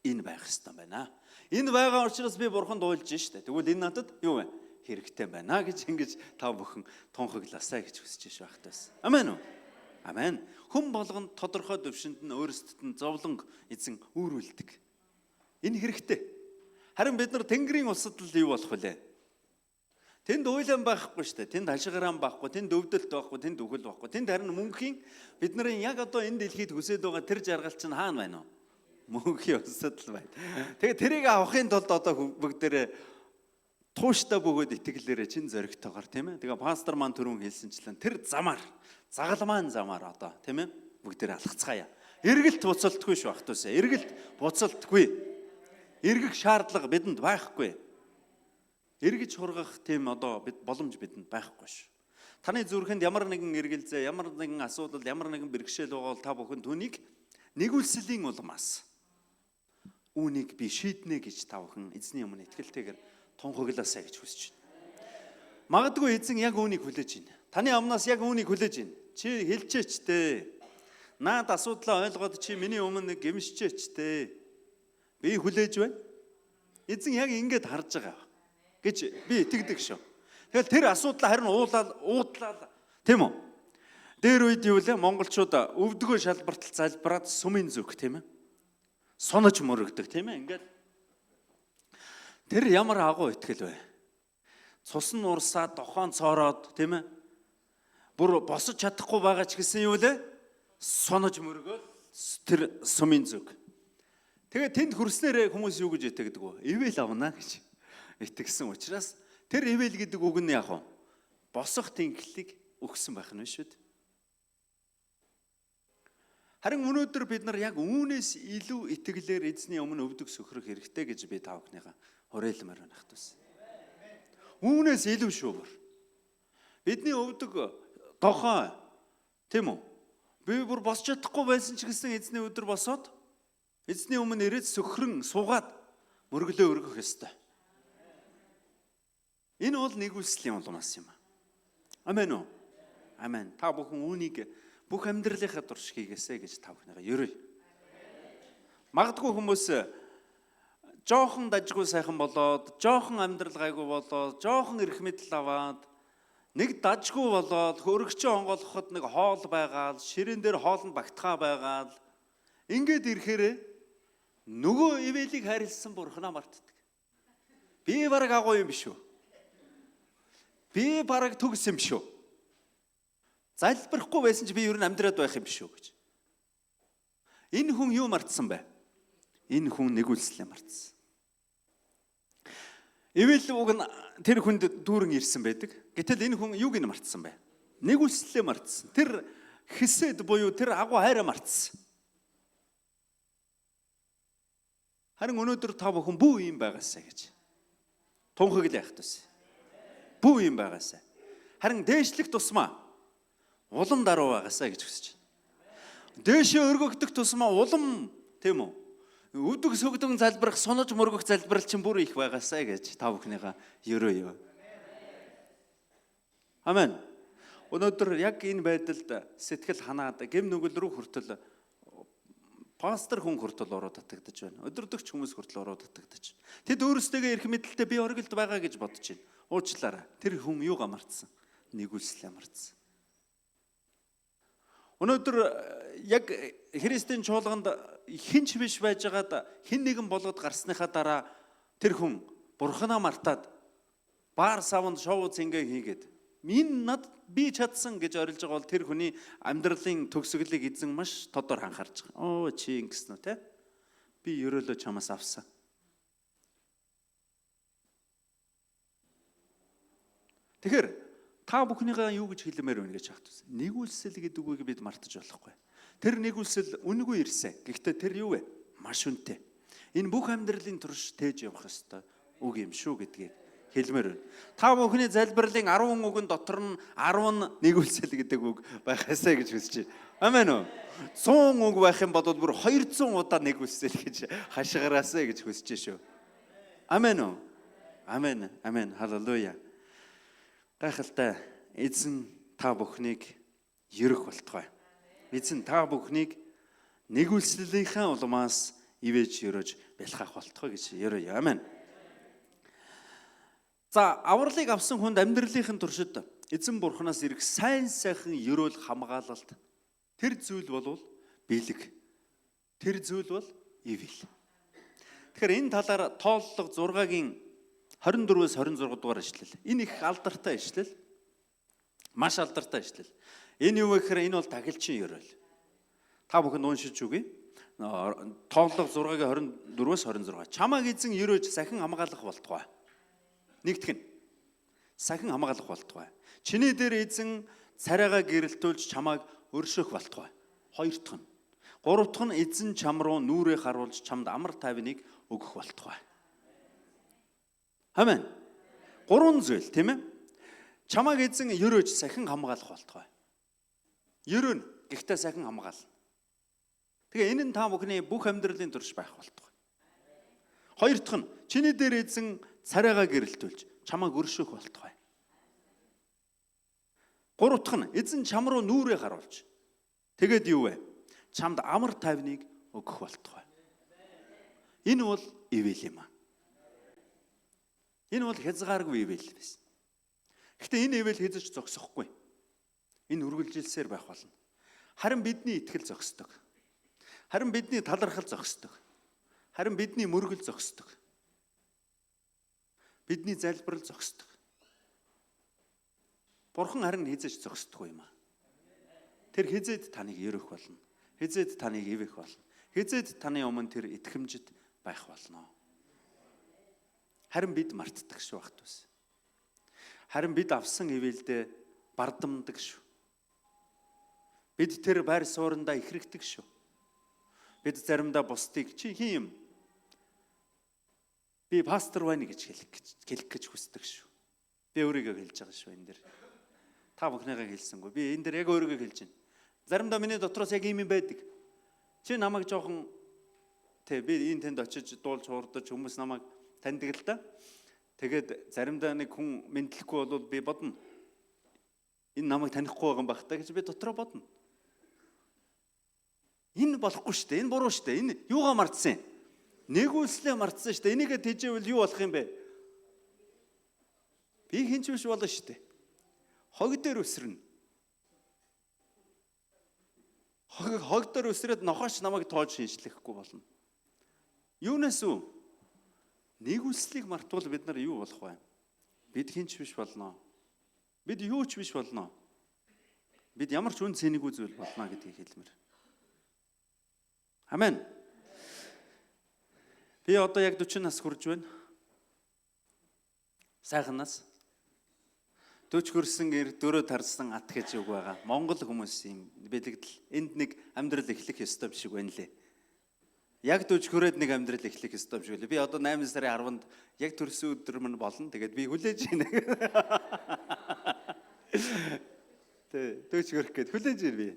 энэ байх ёстой байна. Энэ байгаа учраас би бурханд уйлж штэ. Тэгвэл энэ надад юу вэ? Хэрэгтэй байна гэж ингэж та бүхэн тунхагласаа гэж хүсэж байх тайс. Амен үү? Амен. Хүн болгонд тодорхой төвшөнд нь өөрсдөд нь зовлон эзэн үүрүүлдэг. Энэ хэрэгтэй. Харин бид нар Тэнгэрийн улсад л юу болох вүлээ? Тэнд уйлан байхгүй штэ. Тэнд хашгиран байхгүй, тэнд өвдөлт байхгүй, тэнд үхэл байхгүй. Тэнд харин мөнхийн бид нарын яг одоо энэ дэлхийд хүсэж байгаа тэр жаргал чинь хаана байна вэ? Мөнхийн улсад л байна. Тэгээ тэрийг авахын тулд одоо бүгдээрээ тууштай бөгөөд итгэлээрээ чин зоригтойгоор тийм ээ. Тэгээ пастор маань түрүүн хэлсэнчлэн тэр замаар загалмаан замаар одоо тийм ээ бүгдээрээ алхацгаая. Эргэлт буцалтгүй шүү ах トゥ усаа. Эргэлт буцалтгүй. Эргэх шаардлага бидэнд байхгүй. Эргэж хургах тийм одоо боломж бидэнд байхгүй шүү. Таны зүрхэнд ямар нэгэн эргэлзээ, ямар нэгэн асуудал, ямар нэгэн бэрхшээл байгаа бол та бүхэн түүнийг нэгүслийн улмаас үүнийг би шийднэ гэж та бүхэн эзний өмнө итгэлтэйгээр тунхаглаасаа гэж хүсэж байна. Магадгүй эзэн яг үүнийг хүлээж байна. Таны амнаас яг үүнийг хүлээж байна. Чи хэлчихээч дээ. Наад асуудлаа ойлгоод чи миний өмнө нэг гэмшчихээч дээ. Би хүлээж байна. Эзэн яг ингэж харж байгаа гэж би итгэдэг шүү. Тэгэл тэр асуудлаа харин уудлаа тийм үү? Дээр үед юу вэ? Монголчууд өвдгөө шалбартал залбираад сумын зүг тийм ээ. Сонож мөрөгдөг тийм ээ. Ингээд тэр ямар агуу итгэл вэ? Цус нь урсаад, дохоон цоороод, тийм ээ? Бүр босож чадахгүй байгаа ч гэсэн юу лээ? Сонож мөргөөл тэр сумын зүг. Тэгээ тэнд хүрснээрээ хүмүүс юу гэж итгэдэг вэ? Ивэл авна гэж итгэсэн учраас тэр ивэл гэдэг үг нь яг нь босох тэнхлийг өгсөн байх нь шүү дээ. Харин өнөөдөр бид нар яг үүнээс илүү итгэлээр эзний өмнө өвдөг сөхрөх хэрэгтэй гэж би та бүхнийгаа уриалмаар байна ах トゥ усаа. Үүнээс илүү шүү бүр. Бидний өвдөг дохой тийм үү? Би бүр босч чадахгүй байсан ч гэсэн эзний өдөр босоод эзний өмнө ирээд сөхрөн суугаад мөргөлөө өргөх ёстой. Энэ бол нэгүслийн улмаас юм. Амен үү? Амен. Та бүхэн үүнийг бүх амьдралынхаа турш хийгээсэй гэж та бүхнийгаа ерөөе. Магадгүй хүмүүс жоохон дажгүй сайхан болоод, жоохон амьдрал гайгүй болоод, жоохон эрх мэдэл аваад, нэг дажгүй болоод, хөргөчөө онгоолгоход нэг хоол байгаад, ширээн дээр хоол нь багтахаа байгаад, ингээд ирэхээр нөгөө ивэлийг харилсан бурхнаа мартдаг. Би бараг агуу юм биш үү? Би бараг төгс юм шүү. Залбирахгүй байсан чи би ер нь амьдраад байх юм шүү гэж. Энэ хүн юу мартсан бэ? Энэ хүн нэгүүлслээ мартсан. Ивэл уг нь тэр хүнд дүүрэн ирсэн байдаг. Гэтэл энэ хүн юуг нь мартсан бэ? Нэгүүлслээ мартсан. Тэр хэсэд буюу тэр агуу хайраа мартсан. Харин өнөөдөр та бүхэн бүү юм байгаасаа гэж тунхаг л яах тус. Бүү юм байгаасаа. Харин дээшлэх тусмаа улам даруй байгаасаа гэж хүсэж байна. Дээшээ өргөгдөх тусмаа улам тийм үү? Үдэг сөгдөн залбирах, сонож мөргөх залбирал чинь бүр их байгаасаа гэж та бүхнийгаа ерөөё. Амен. Өнөөдөр яг энэ байдалд сэтгэл ханаад гэм нүгэл рүү хүртэл пастор хүн хүртэл ороод татагдаж байна. Өдөрдөгч хүмүүс хүртэл ороод татагдаж. Тэд өөрсдөө эрх мэдэлтэй би оргилд байгаа гэж бодож байна. Уучлаарай. Тэр хүн юугаа мартсан? Нэгүүлслээ мартсан. Өнөөдөр яг Христийн чуулганд хинч биш байжгаад хэн нэгэн болгоод гарсныхаа дараа тэр хүн Бурханаа мартаад баар савнд шоу цэнгээ хийгээд би чадсан гэж орилж байгаа бол тэр хүний амьдралын төгсгөлийг эзэн маш тодор анхаарч байгаа. Оо чи ингэсэн үү те? Би ерөөлөө чамаас авсан. Тэгэхээр та бүхнийгаа юу гэж хэлмээр байна гэж хахтус. Нэгүүлсэл гэдэг үгийг бид мартаж болохгүй. Тэр нэгүүлсэл үнэгүй ирсэн. Гэхдээ тэр юу вэ? Маш үнэтэй. Энэ бүх амьдралын турш тээж явах ёстой үг юм шүү гэдгийг хэлмээр байна. Та бүхний залбирлын 10 үгэн дотор нь 10 нэгүүлсэл гэдэг үг байхаасаа гэж хүсэж байна. Амен үү? 100 үг байх юм бол бүр 200 удаа нэгүүлсэл гэж хашгираасаа гэж хүсэж шүү. Амен үү? Амен. Амен. Халелуя. Гайхалтай эзэн та бүхнийг ерөх болтугай. Эзэн та бүхнийг нэгүүлслийнхаа улмаас ивэж ерөөж бэлхах болтугай гэж ерөөё. Амен. За авралыг авсан хүнд амьдралынхын туршид эзэн бурхнаас ирэх сайн сайхан ерөөл хамгаалалт тэр зүйл бол бэлэг. Тэр зүйл бол ивэл. Тэгэхээр энэ талаар тооллого 6-гийн 24-өөс 26 дугаар ишлэл. Энэ их алдартай ишлэл. Маш алдартай ишлэл. Энэ юу вэ гэхээр энэ бол тагилчин ерөөл. Та бүхэн уншиж үгэй. Тооллого 6-гийн 24-өөс 26. Чамайг эзэн ерөөж сахин хамгаалах болтугай. Нэгтгэн. Сахин хамгаалах болтугай. Чиний дээр эзэн царайгаа гэрэлтүүлж чамайг өршөөх болтугай. Хоёр дахь нь. Гурав дахь нь эзэн чам руу нүрээ харуулж чамд амар тайвныг өгөх болтугай. Амен. 3 зүйл тийм ээ. Чамайг эзэн ерөөж сахин хамгаалах болтугай. Ерөөн гэхдээ сахин хамгаална. Тэгээ энэ нь та бүхний бүх амьдралын турш байх болтугай. Хоёр дахь нь чиний дээр эзэн царайгаа гэрэлтүүлж чамайг өршөөх болтугай. Гурав дахь нь эзэн чам руу нүрээ харуулж тэгээд юу вэ? Чамд амар тайвныг өгөх болтугай. Энэ бол ивэл юм аа. Энэ бол хязгааргүй ивэл байсан. Гэхдээ энэ ивэл хэзэж зогсохгүй. Энэ үргэлжилсээр байх болно. Харин бидний итгэл зогсдог. Харин бидний талархал зогсдог. Харин бидний мөргөл зогсдог. Бидний залбирал зогсдог. Бурхан харин хэзэж зогсдоггүй юм аа. Тэр хэзээд таныг ерөөх болно. Хэзээд таныг ивэх болно. Хэзээд таны өмнө тэр итгэмжид байх болно. Харин бид мартдаг шүү ахтус. Харин бид авсан ивэлдээ бардамдаг шүү. Бид тэр байр суурьндаа ихрэгдэг шүү. Бид заримдаа бусдыг чи хин юм? Би пастор байна гэж хэлэх гэж хүсдэг шүү. Би өөрийгөө хэлж байгаа шүү энэ дэр. Та бүхнийгээ хэлсэнгүй. Би энэ дэр яг өөрийгөө хэлж байна. Заримдаа миний дотроос яг ийм юм байдаг. Чи намайг жоохон би энэ тэнд очиж дуулж хуурдаж хүмүүс намайг таньдаг л да. Тэгээд заримдаа нэг хүн мэдлэхгүй бол би бодно. Энэ намайг танихгүй байгаа юм байх та гэж би дотроо бодно. Энэ болохгүй шүү дээ. Энэ буруу шүү дээ. Энэ юугаа мартсан? Нэгүүлслээ мартсан шүү дээ. Энийгээ тэжээвэл юу болох юм бэ? Би хинч биш болно шүү дээ. Хог дээр өсрөн. Хог дээр өсрээд нохооч намайг тоож шинжлэхгүй болно. Юунаас үү? Нэгүүлслийг мартвал бид нар юу болох вэ? Бид хинч биш болно. Бид юу ч биш болно. Бид ямар ч үн цэнэгүй зүйл болно гэдгийг хэлмээр. Амен. Би одоо яг 40 нас хүрж байна. Сайхан нас. 40 хүрсэн дөрөв тарсан ат гэж үг байгаа. Монгол хүмүүс юм бэлэгдэл. Энд нэг амьдрал эхлэх ёстой биш үг байна лээ. Яг 40 хүрээд нэг амьдрал эхлэх ёстой биш үү? Би одоо 8 сарын 10-нд яг төрсөн өдөр мань болно. Тэгээд би хүлээж байна. Тэ 40 хүрэх гээд хүлээж байна би.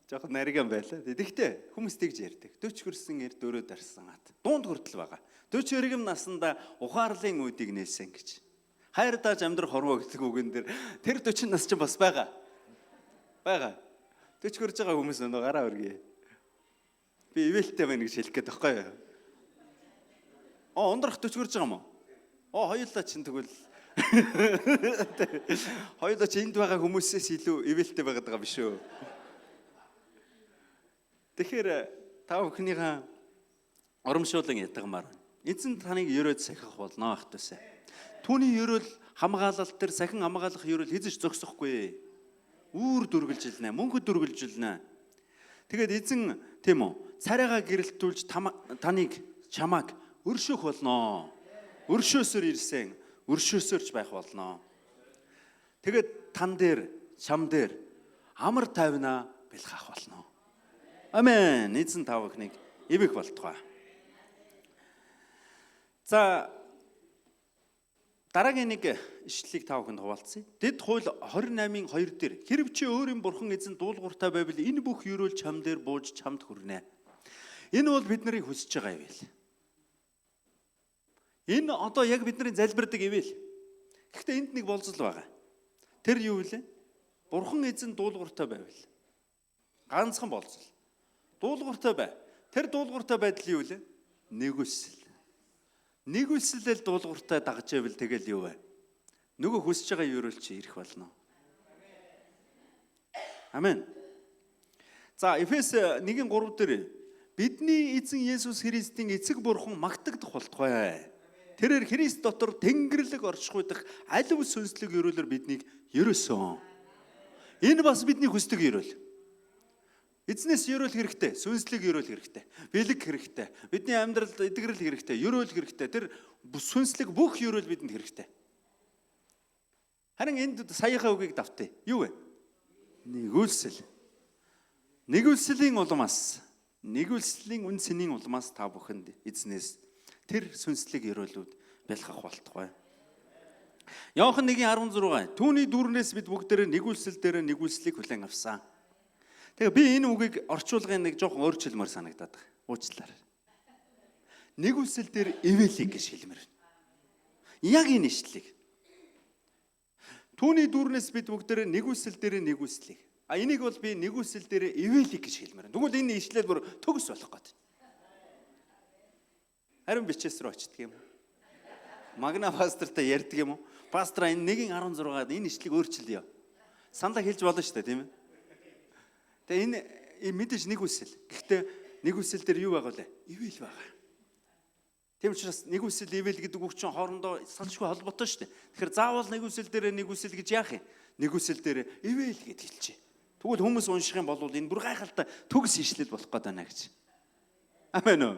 Жохон нариган байлаа. Тэгэхдээ хүмүүс тэгж ярьдаг. 40 хүрсэн дөрөв тарсан ат. Дунд хүртэл байгаа. 40 өргөм наснда ухаарлын үдийг нээсэн гэж. Хайр дааж амьдрах хорвоо гэдэг үгэн дээр тэр 40 нас чинь бас байгаа. Байгаа. 40 хүрж байгаа хүмүүс өнөө гараа өргөе. Би ивэлтэй байна гэж хэлэх гээд байхгүй юу? Ундрах 40 хүрж байгаа юм уу? Хоёулаа чинь тэгвэл хоёулаа чинь энд байгаа хүмүүсээс илүү ивэлтэй байгаад байгаа биш үү? Тэгэхээр та бүхнийхээ урамшуулан ятгамаар байна. Эзэн таныг ерөөд сахих болно ах тусаа. Түүний ерөөл хамгаалалт төр сахин хамгаалах ерөөл хизэж зогсохгүй. Үүр дүргэлжилнэ, мөнхөд дүргэлжилнэ. Тэгээд эзэн тийм үү? Царайгаа гэрэлтүүлж чамааг өршөөх болно. Өршөөсөр ирсэн, өршөөсөрч байх болно. Тэгээд тан дээр, чам дээр амар тайвнаа бэлхах болно. Амен. Эзэн та бүхнийг эвэх болтугай. За дараагийн нэг ишлэлийг та бүхэнд хуваалцъя. Дэд хууль 28-ын 2 дээр хэрв чи өөрийн бурхан эзэн дуулууртай байвал энэ бүх ерөөл чам дээр бууж чамд хүрнэ. Энэ бол бид нарыг хүсэж байгаа ивэл. Энэ одоо яг бидний залбирдаг ивэл. Гэхдээ энд нэг болцол байгаа. Тэр юу вэ? Бурхан эзэн дуулууртай байвал. Ганцхан болцол. Дуулууртай бай. Тэр дуулууртай байдал юу вэ? Нэгүсэл. Нэгүслэл дуулууртай дагж байвал тэгэл юу вэ? Нөгөө хүсэж байгаа ерөөл чи ирэх болно. Амен. За Эфес 1:3 дээр бидний эзэн Есүс Христийн эцэг бурхан магтагдах болтугай. Тэрээр Христ дотор тэнгэрлэг оршихуйдах алив сүнслэг ерөөлөөр биднийг ерөөсөн. Энэ бас бидний хүсдэг ерөөл. Эзнээс ерөөл хэрэгтэй, сүнслэг ерөөл хэрэгтэй, бэлэг хэрэгтэй, бидний амьдралд эдгэрэл хэрэгтэй, ерөөл хэрэгтэй. Тэр сүнслэг бүх ерөөл бидэнд хэрэгтэй. Харин энд саяхаа үгийг давтъя. Юу вэ? Нэгүсэл. Нэгүслийн улмаас, нэгүслийн үн цэнийн улмаас та бүхэнд эзнээс тэр сүнслэг ерөөлүүд бэлхах болтугай. Иохан 1:16. Түүний дүүрнээс бид бүгдээрээ нэгүсэл дээр нэгүслийг хүлээн авсан. Тэгээ би энэ үгийг орчуулгын нэг жоохон өөрчлөлмөр санагдаад байна. Уучлаарай. Нэгүсэл дээр эвэлийг гэж хэлмээр байна. Яг энэ ишлэлийг. Түүний дүүрнээс бид бүгдээрээ нэгүсэл дээр нэгүслийг. Энийг бол би нэгүсэл дээр эвэлийг гэж хэлмээр байна. Тэгвэл энэ ишлэл бүр төгс болох гээд. Харин бичээс рүү очдөг юм. Магна пастортай ярьдаг юм уу? Пастор энэ 1:16-ад энэ ишлэгийг өөрчилъё. Сандаа хэлж болно шүү дээ, тийм ээ? Тэгээ энэ мэдээж нэгүсэл. Гэхдээ нэгүсэл дээр юу байгаа вэ? Ивэл байгаа. Тийм учраас нэгүсэл ивэл гэдэг үг чинь хоорондоо салшгүй холбоотой шүү дээ. Тэгэхээр заавал нэгүсэл дээр нэгүсэл гэж яах юм? Нэгүсэл дээр ивэл гэж хэлчихэ. Тэгвэл хүмүүс унших юм бол энэ бүр гайхалтай төгс ишлэл болох гээд байна гэж. Амен үү?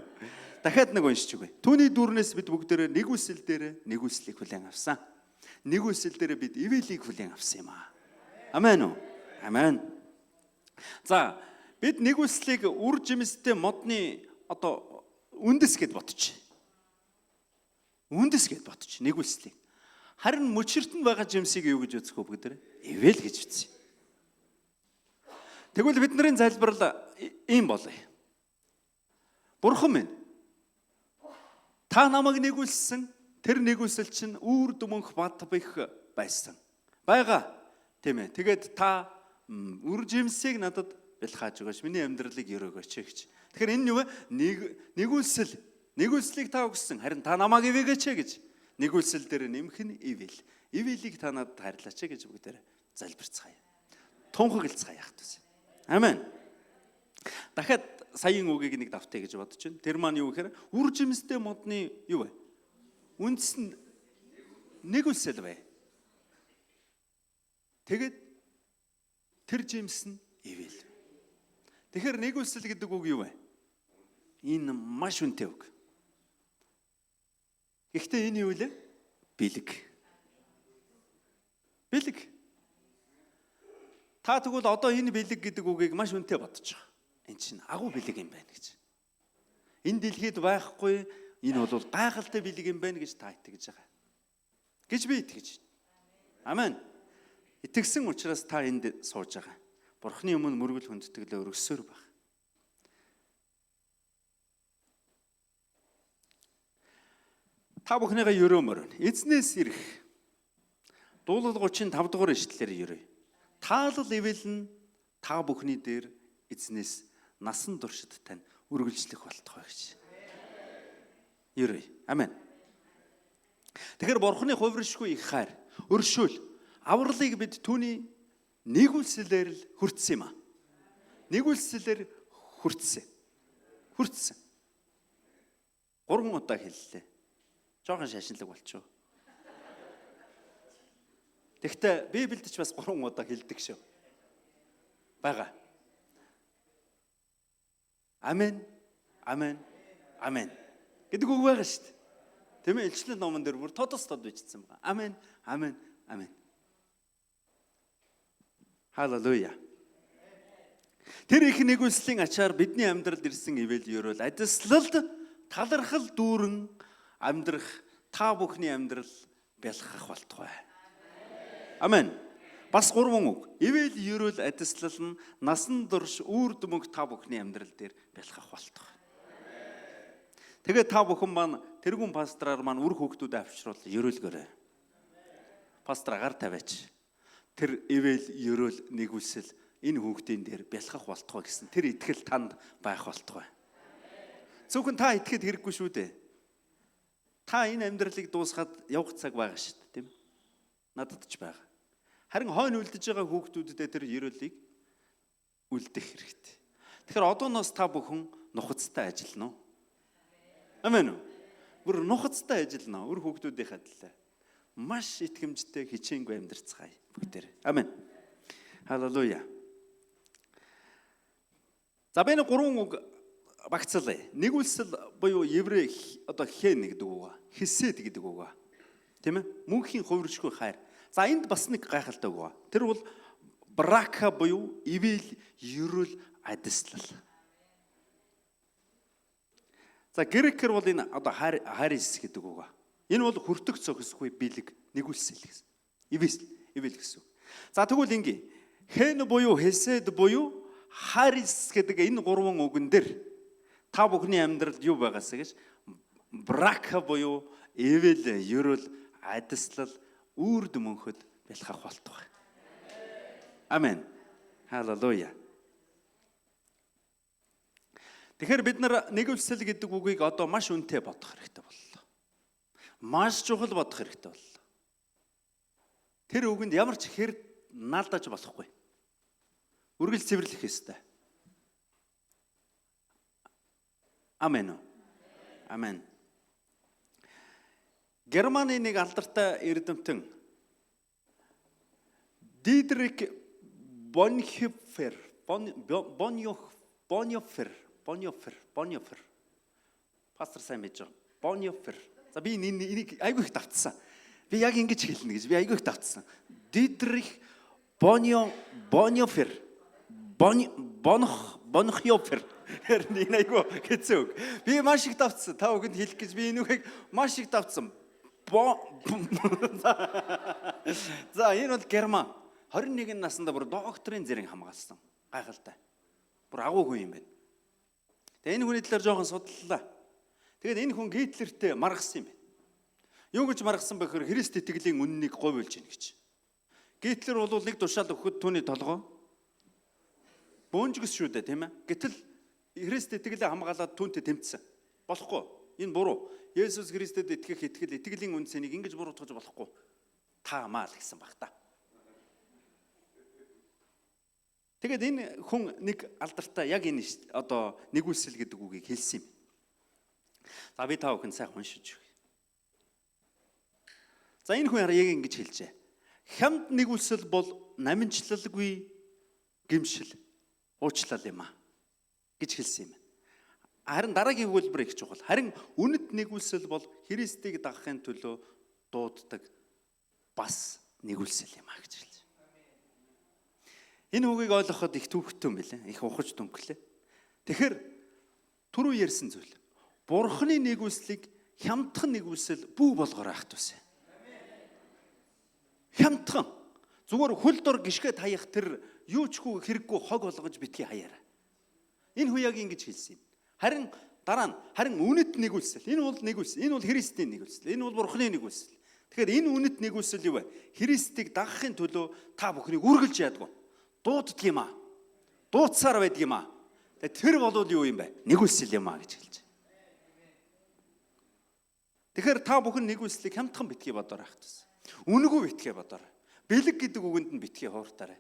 Дахиад нэг уншиж үгэй. Түүний дүүрнээс бид бүгдээрээ нэгүсэл дээр нэгүслийг хүлээн авсан. Нэгүсэл дээр бид ивэлийг хүлээн авсан юм аа. Амен үү? Амен. За бид нэгүслийг үр жимстэй модны одоо үндэс гэд бодчих. Үндэс гэд бодчих нэгүслийг. Харин мөчөртөнд байгаа жимсийг юу гэж үзэх вэ бүгдээрээ? Ивэл гэж үзье. Тэгвэл бидний залбирал ийм болъё. Бурхан минь, та намайг нэгүүлсэн, тэр нэгүүлсэл чинь үүр дүмөнх бат бэх байсан. Байгаа. Тийм ээ. Тэгээд та үр жимсийг надад бэлхааж өгөөч. Миний амьдралыг өрөөгөөч гэж. Тэгэхээр энэ юу вэ? Нэгүүлслийг та өгсөн. Харин та намайг ивэгээч гэж. Нэгүүлсэл дээр нэмэх нь ивэл. Ивэлийг та надад хайрлаач гэж бүгдээр залбирцгаая. Тунхаглацгаая яах вэ? Амен. Дахиад саяын үгийг нэг давтъя гэж бодож байна. Тэр маань юу гэхээр үр жимстэй модны юу вэ? Үндэс нь нэгүүлсэл бай. Тэгээд тэр жимс нь ивэл. Тэгэхээр нэгүсэл гэдэг үг юу вэ? Энэ маш үнэтэй үг. Гэхдээ энэ юу вэ? Бэлэг. Бэлэг. Та тэгвэл одоо энэ бэлэг гэдэг үгийг маш үнэтэй бодож байгаа. Энэ чинь агуу бэлэг юм байна гэж. Энэ дэлхийд байхгүй, энэ бол гайхалтай бэлэг юм байна гэж та итгэж байгаа. Гэж би итгэж байна. Амен. Итгэсэн учраас та энд сууж байгаа. Бурхны өмнө мөргөл хүндэтгэлээ өргөсөөр баг. Та бүхнийгээ өрөөмөр. Эзнээс ирэх. Дуулал 35 дугаар ишлэлээр ерөө. Таалал ивэлэн та бүхний дээр эзнээс насан туршид тань үргэлжлэх болтугай гэж. Ерөө. Амен. Тэгэхээр Бурхны хувиршгүй их хайр, өршөөл, авралыг бид түүний нэгүүлсэлээр л хүртсэн юм аа. Нэгүүлсэлээр хүртсэн. 3 удаа хэллээ. Жохон шашинлаг болчихоо. Тэгэхдээ Библиэд ч бас 3 удаа хэлдэг шүү. Бага. Амен. Амен. Амен. Гэдэг үг байгаа шүү дээ. Тийм ээ, Илчлэл номон дээр бүр тодос бичсэн байгаа. Амен. Амен. Амен. Халелуя. Тэр их нэгүслийн ачаар бидний амьдралд ирсэн ивэл ерөөл адислалд талархал дүүрэн амьдрах та бүхний амьдрал бэлхах болтугай. Амен. Бас 3 үг. Ивэл ерөөл адислал нь насан турш үр дүмэг та бүхний амьдрал дээр бэлхах болтугай. Тэгээд та бүхэн маань тэргүүн пастраар маань үр хүүхдүүдэд авчруул ерөөлгөөрэй. Пастор агаар тавиач. Тэр ивэл ерөөл нэгүсэл энэ хүүхдийн дээр бялхах болтугай гэсэн тэр итгэл танд байх болтугай. Зөвхөн та итгэхэд хэрэггүй шүү дээ. Та энэ амьдралыг дуусгаад явах цаг байгаа шүү дээ, тийм ээ? Надад ч байгаа. Харин хойно үлдэж байгаа хүүхдүүдэд тэр ерөөлийг үлдэх хэрэгтэй. Тэгэхээр одооноос та бүхэн нухацтай ажиллана уу? Амен үү? Бүр нухацтай ажиллана уу? Үр хүүхдүүдийнхээ төлөө. Маш итгэмжтэй хичээнгүй амьдрцгаая бүгдээр. Амен. Халелуя. За би нэг 3 үг багцлаа. Нэгүсэл буюу еврей одоо хэн гэдэг үг. Хисэд гэдэг үг. Тийм ээ? Мөнхийн хувиршгүй хайр. За энд бас нэг гайхалтай үг. Тэр бол брака буюу ивэл ерөөл адислал. За грекээр бол энэ одоо харис гэдэг үг. Энэ бол хүртэх зохисгүй бэлэг нэгүсэл гэсэн. Ивэл гэсэн. За тэгвэл ингээ хэн буюу хесед буюу харис гэдэг энэ 3 үгэн дээр та бүхний амьдралд юу байгаасаа гэж брака буюу ивэл ерөөл адислал үрд мөнхөд бэлхах болтугай. Амен. Халелуя. Тэгэхээр бид нар нэгүсэл гэдэг үгийг одоо маш үнэтэй бодох хэрэгтэй боллоо. Маш чухал бодох хэрэгтэй боллоо. Тэр үгэнд ямар ч хэр наалдаж болохгүй. Үргэлж цэвэрлэх ёстой. Амен. Амен. Германы нэг алдартай эрдэмтэн Дидрих Bonhoeffer пастор сайн мэдэж байгаа. Bonhoeffer. За би энийг айгүй их давтсан. Би яг ингэж хэлнэ гэж би айгүй их давтсан. Дидрих Bonhoeffer. Bonhoeffer. Энэ айгүй хэцүү үг. Би маш их давтсан. Та үгэнд хэлэх гэж би энэ үгийг маш их давтсан. За энэ бол Герман. 21 наснда бүр докторийн зэрэг хамгаалсан. Гайхалтай. Бүр агуу хүн юм байна. Тэгээ энэ хүний талаар жоохон судлалаа. Тэгээд энэ хүн Гитлертэй маргасан юм байна. Юу гэж маргасан бэ гэхээр Христ итгэлийн үннийг говьулж гин гэж. Гитлер бол нэг тушаал өгөхөд түүний толгой бөөнжгс шүү дээ, тийм ээ. Гэтэл Христ итгэлээ хамгаалаад түүнтэй тэмцсэн. Болохгүй. Энэ буруу. Есүс Христэд итгэх итгэлийн үндсэнийг ингэж буруутгаж болохгүй. Та маа л гэсэн баг та. Тэгээд энэ хүн нэг алдартай яг энэ одоо нэгүсэл гэдэг үгийг хэлсэн юм. За би та бүхэн сайн уншиж өгье. За энэ хүн яг ингэж хэлжээ. хямд нэгүсэл бол намжлалгүй гэмшил, уучлал юм а гэж хэлсэн юм. Харин дараагийн өгүүлбэр их чухал. Харин үнэт нэгүсэл бол Христийг дагахын төлөө дууддаг бас нэгүсэл юм а гэж хэлж. Энэ үгийг ойлгоход их төвөгтэй юм билээ. Их ухаж дүнклээ. Тэгэхээр түрүү ярьсан зүйл. Бурхны нэгүслийг хямдхан нэгүсэл бүү болгоор ахт үсэ. Хямдхан. Зүгээр хөл дор гიშгэд хаях тэр юу ч хүү хэрэггүй хог болгож битгий хаяараа. Энэ хүн яг ингэж хэлсэн юм. Харин харин үнэт нэгүсэл. Энэ бол нэгүсэл. Энэ бол Христийн нэгүсэл. Энэ бол Бурхны нэгүсэл. Тэгэхээр энэ үнэт нэгүсэл юу вэ? Христийг дагахын төлөө та бүхнийг үргэлж яадаг. Дууддаг юм аа. Дуудсаар байдаг юм аа. Тэр бол юу юм бэ? Нэгүсэл юм аа гэж хэлж. Тэгэхээр та бүхэн нэгүслийг хямдхан битгий бодоор ахт гэсэн. Үнэгүй битгий бодоор. Бэлэг гэдэг үгэнд нь битгий хууртаарай.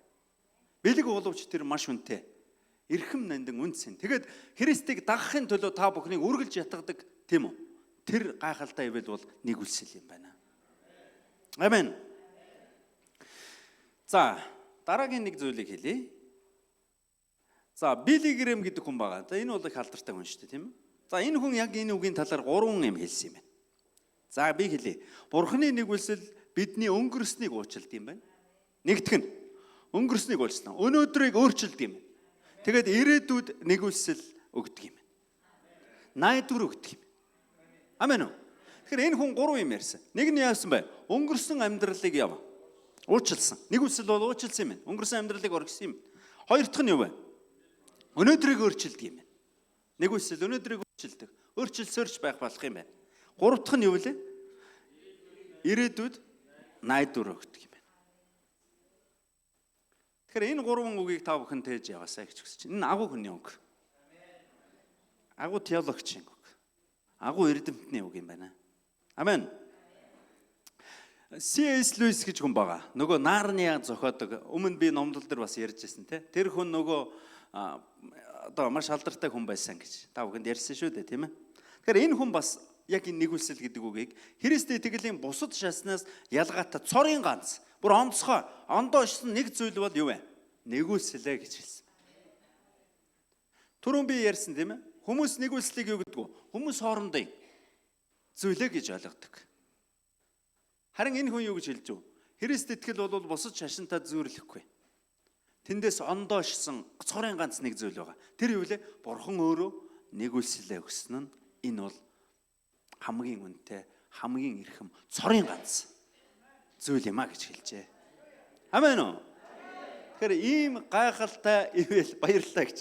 Бэлэг боловч тэр маш үнэтэй. Эрхэм нандин үнсэн. Тэгээд Христийг дагахын төлөө та бүхнийг үргэлж ятгадаг тийм үү? Тэр гайхалтай ивэл бол нэгүсэл юм байна. Амен. За, дараагийн нэг зүйлийг хэлье. За, Билли Грэм гэдэг хүн байгаа. За, энэ бол их алдартай хүн шүү дээ, тийм үү? За, энэ хүн яг энэ үгийн талаар 3 юм хэлсэн юм байна. За, би хэлье. Бурхны нэгүсэл бидний өнгөрснийг уучлалт юм байна. Нэгтгэн өнгөрснийг уучлсан. Өнөөдрийг өөрчилдөг юм. Тэгээд ирээдүйд нэгүсэл өгдөг юм. Найдвар өгдөг юм. Амен үү? Тэгэхээр энэ хүн 3 юм ярьсан. Нэг нь яасан бэ? Өнгөрсөн амьдралыг яв. Уучлсан. Нэгүсэл бол уучлсан юм байна. Өнгөрсөн амьдралыг оргисон юм. Хоёр дахь нь юу вэ? Өнөөдрийг өөрчилдөг юм байна. Нэгүсэл өнөөдрийг өөрчилдөг. Өөрчилсөөрч байх болох юм байна. Гурав дахь нь юу вэ? Ирээдүйд найдвар өгдөг юм байна. Тэгэхээр энэ 3 үгийг та бүхэн тээж яваасаа гэж хүсэж байна. Энэ агуу хүний үг. Агуу теологчийн үг. Агуу эрдэмтний үг юм байна. Амен. C.S. Lewis гэж хүн байгаа. Нөгөө Нарниа зохиодог. Өмнө би номлол дээр бас ярьж байсан те. Тэр хүн нөгөө одоо маш алдартай хүн байсан гэж та бүхэнд ярьсан шүү дээ, тийм ээ. Тэгэхээр энэ хүн бас яг энэ нэгүсэл гэдэг үгийг Христийн итгэлийн бусад шаснаас ялгаатай цорын ганц бүр онцгой ондоошсон нэг зүйл бол юу вэ? Нэгүслээ гэж хэлсэн. Түрүүн би ярьсан тийм ээ. Хүмүүс нэгүслийг юу гэдэг вэ? Хүмүүс хоорондын зүйлээ гэж ойлгодог. Харин энэ хүн юу гэж хэлж вэ? Христ итгэл бол бусад шашинтай зүйрлэхгүй. Тэндээс ондоошсон цорын ганц нэг зүйл байгаа. Тэр юу вэ? Бурхан өөрөө нэгүслээ өгсөн нь энэ бол хамгийн үнэтэй, хамгийн эрхэм цорын ганц зүйл юм а гэж хэлжээ. Амен үү? Тэгэхээр ийм гайхалтай ивэл баярлалаа гэж.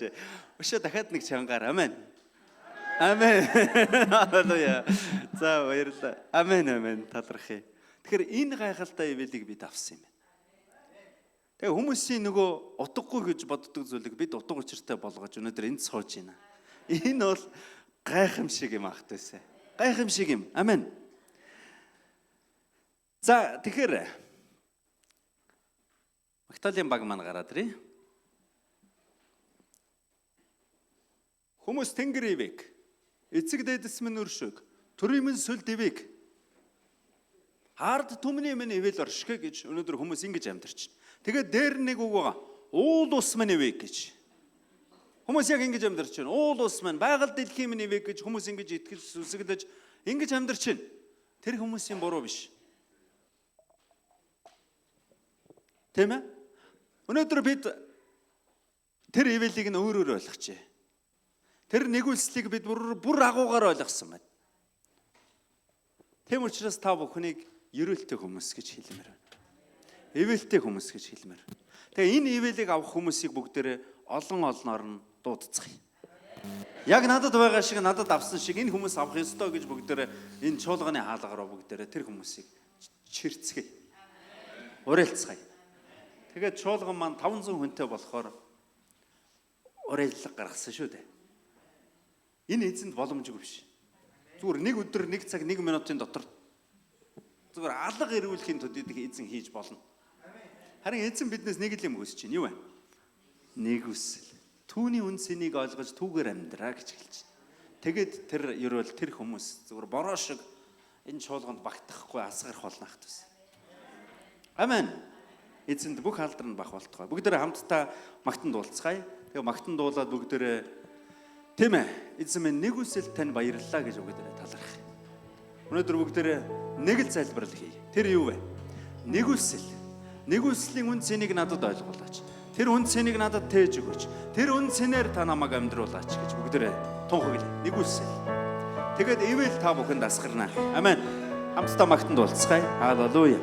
Өшөө дахиад нэг чангаар. Амен. Амен. Халелуя. За баярлалаа. Амен амен талархъя. Тэгэхээр энэ гайхалтай ивэлийг бид авсан юм байна. Тэгээ хүмүүсийн нөгөө утгагүй гэж боддог зүйлийг бид утга учиртай болгож өнөөдөр энд сууж байна. Энэ бол гайхамшиг юм ахт байсан. Гайхамшиг юм. Амен. За тэгэхээр Магтаалын баг маань гараад ирээ. Хүмүүс тэнгэр ивэг, эцэг дээдэс минь өршөг, төрийн минь сүл дэвэг. Хард түмний минь ивэл оршгэ гэж өнөөдөр хүмүүс ингэж амьдарч байна. Тэгээд дээр нэг үг байгаа. Уул ус минь ивэг гэж. Хүмүүс яг ингэж амьдарч байна. Уул ус минь байгаль дэлхийн минь ивэг гэж хүмүүс ингэж итгэж сүсгэлж ингэж амьдарч байна. Тэр хүмүүсийн буруу биш. Тийм ээ? Өнөөдөр бид тэр ивэлийг нь өөрөөр ойлгочихъя. Тэр нэгүслийг бид бүр агуугаар ойлгосон байна. Тийм учраас та бүхнийг ерөөлтэй хүмүүс гэж хэлмээр байна. Ивэлтэй хүмүүс гэж хэлмээр. Тэгээ энэ ивэлийг авах хүмүүсийг бүгдээрээ олоноор нь дуудацгаая. Яг надад байгаа шиг надад авсан шиг энэ хүмүүс авах ёстой гэж бүгдээрээ энэ чуулганы хаалгараа бүгдээрээ тэр хүмүүсийг чирцгээе. Уриалцгаая. Тэгээд чуулган маань 500 хүнтэй болохоор уриаллага гаргасан шүү дээ. Энэ эзэнд боломжгүй биш. Зүгээр нэг өдөр, нэг цаг, 1 минутын дотор зүгээр алга ирүүлэхийн төдийдийг эзэн хийж болно. Харин эзэн биднээс нэг л юм хүсэж байна. Юу вэ? Нэгүсэл. Түүний үнснийг ойлгож түүгээр амьдраа гэж хэлж байна. Тэгээд тэр ерөөл тэр хүмүүс зүгээр бороо шиг энэ чуулганд багтахгүй асгарах болно ахт ус. Амен. эзэнд бүх алдар нь бах болтугай. Бүгдээрээ хамтдаа магтан дуулцгаая. Тэгээ магтан дуулаад бүгдээрээ тийм ээ эзэн минь нэг үсэл тань баярлалаа гэж бүгдээрээ талархах. Өнөөдөр бүгдээрээ нэг л залбирал хий. Тэр юу вэ? Нэг үсэл. Нэг үслийн үн цэнийг надад ойлгуулаач. Тэр үн цэнийг надад тээж өгөөч. Тэр үн цэнээр та намайг амьдруулаач гэж бүгдээрээ тунхаглая. Нэг үсэл. Тэгээд ивэл та бүхэнд асгарна. Амен. Хамтдаа магтан дуулцгаая. Халелуя.